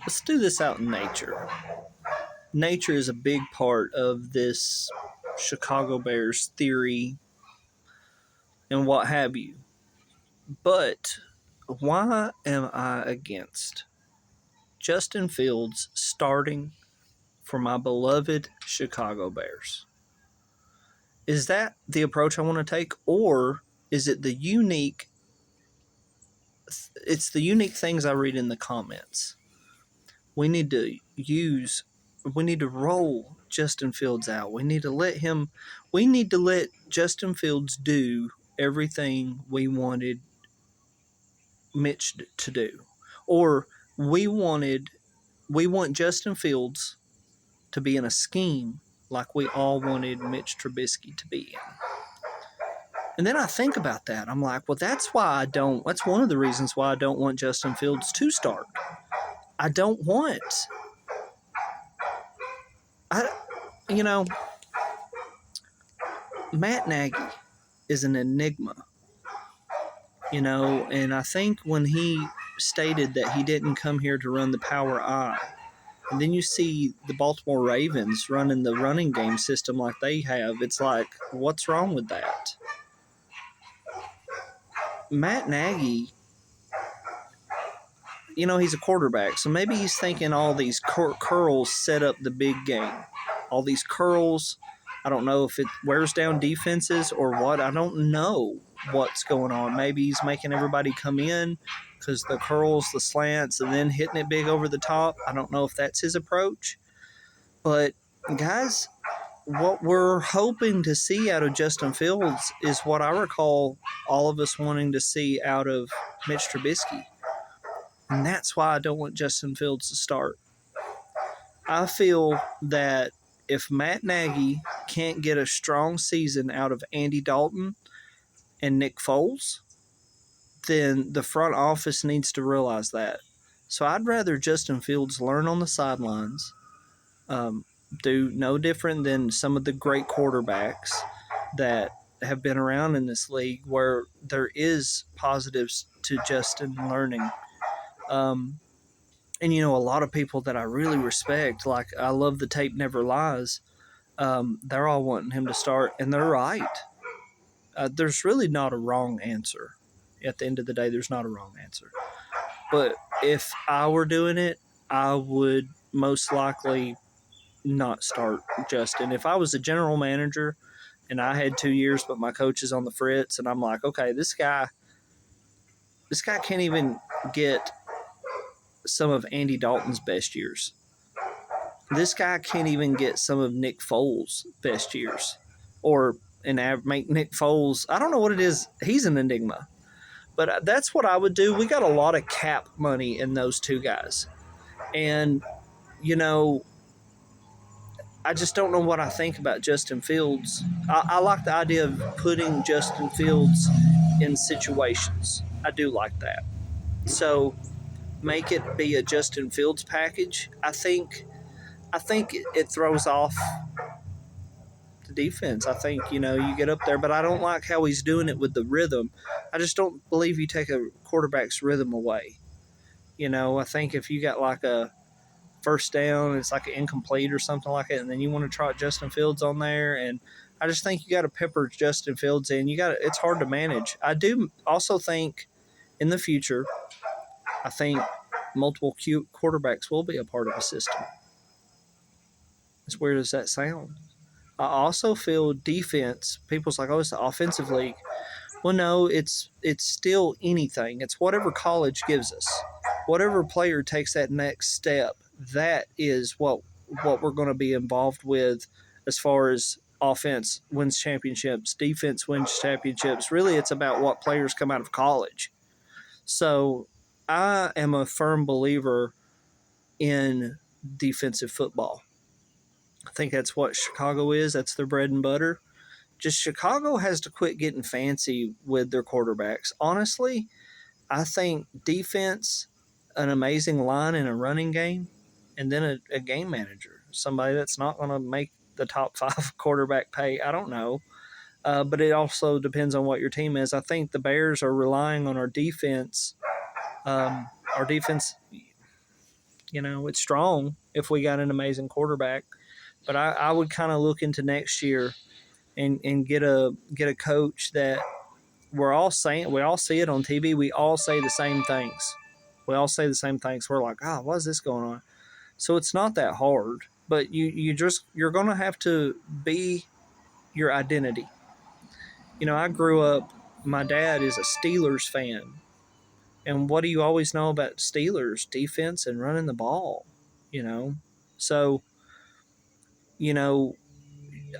let's do this out in nature. Nature is a big part of this Chicago Bears theory and what have you. But why am I against Justin Fields starting for my beloved Chicago Bears? Is that the approach I want to take, or is it the unique? It's the unique things I read in the comments. We need to roll Justin Fields out. We need to let Justin Fields do everything we wanted Mitch to do. Or we want Justin Fields to be in a scheme like we all wanted Mitch Trubisky to be in. And then I think about that. I'm like, well, that's one of the reasons why I don't want Justin Fields to start. I don't want, Matt Nagy is an enigma, and I think when he stated that he didn't come here to run the power I, and then you see the Baltimore Ravens running the running game system like they have, it's like, what's wrong with that? Matt Nagy, he's a quarterback, so maybe he's thinking all these curls set up the big game. All these curls, I don't know if it wears down defenses or what. I don't know what's going on. Maybe he's making everybody come in because the curls, the slants, and then hitting it big over the top. I don't know if that's his approach. But, guys, what we're hoping to see out of Justin Fields is what I recall all of us wanting to see out of Mitch Trubisky. And that's why I don't want Justin Fields to start. I feel that if Matt Nagy can't get a strong season out of Andy Dalton and Nick Foles, then the front office needs to realize that. So I'd rather Justin Fields learn on the sidelines, do no different than some of the great quarterbacks that have been around in this league where there is positives to Justin learning. And, a lot of people that I really respect, like I love the tape never lies, they're all wanting him to start, and they're right. There's really not a wrong answer. At the end of the day, there's not a wrong answer. But if I were doing it, I would most likely not start Justin. If I was a general manager and I had 2 years, but my coach is on the fritz, and I'm like, okay, this guy can't even get some of Andy Dalton's best years. This guy can't even get some of Nick Foles' best years. Make Nick Foles, I don't know what it is. He's an enigma. But that's what I would do. We got a lot of cap money in those two guys. And, I just don't know what I think about Justin Fields. I like the idea of putting Justin Fields in situations. I do like that. So make it be a Justin Fields package. I think it throws off the defense. I think, you get up there, but I don't like how he's doing it with the rhythm. I just don't believe you take a quarterback's rhythm away. I think if you got like a first down, it's like an incomplete or something like it, and then you want to trot Justin Fields on there, and I just think you got to pepper Justin Fields in. It's hard to manage. I do also think in the future, I think multiple quarterbacks will be a part of a system. As weird as that sound. I also feel defense, people's like, oh, it's the offensive league. Well, no, it's still anything. It's whatever college gives us. Whatever player takes that next step, that is what we're going to be involved with as far as offense wins championships, defense wins championships. Really, it's about what players come out of college. So I am a firm believer in defensive football. I think that's what Chicago is. That's their bread and butter. Just Chicago has to quit getting fancy with their quarterbacks. Honestly, I think defense, an amazing line in a running game, and then a game manager, somebody that's not going to make the top 5 quarterback pay. I don't know. But it also depends on what your team is. I think the Bears are relying on our defense. It's strong if we got an amazing quarterback. But I would kind of look into next year and get a coach that we all see it on TV. We all say the same things. We all say the same things. We're like, oh, what is this going on? So it's not that hard, but you're gonna have to be your identity. I grew up. My dad is a Steelers fan, and what do you always know about Steelers? Defense and running the ball. You know, so you know,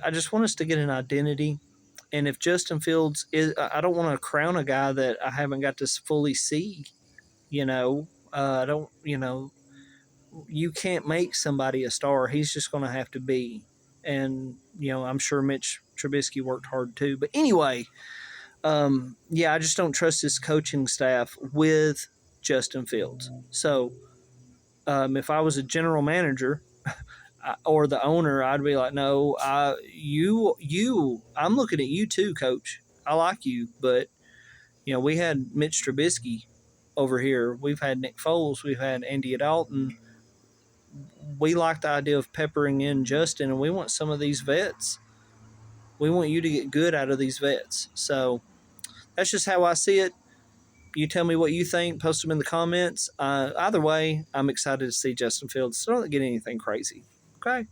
I just want us to get an identity. And if Justin Fields is, I don't want to crown a guy that I haven't got to fully see. I don't. You can't make somebody a star. He's just going to have to be. And I'm sure Mitch Trubisky worked hard too. But anyway, yeah, I just don't trust this coaching staff with Justin Fields. So if I was a general manager or the owner, I'd be like, no, I'm looking at you too, coach. I like you, but we had Mitch Trubisky over here. We've had Nick Foles. We've had Andy Dalton. We like the idea of peppering in Justin, and we want some of these vets. We want you to get good out of these vets. So that's just how I see it. You tell me what you think. Post them in the comments. Either way, I'm excited to see Justin Fields. So don't get anything crazy. Okay?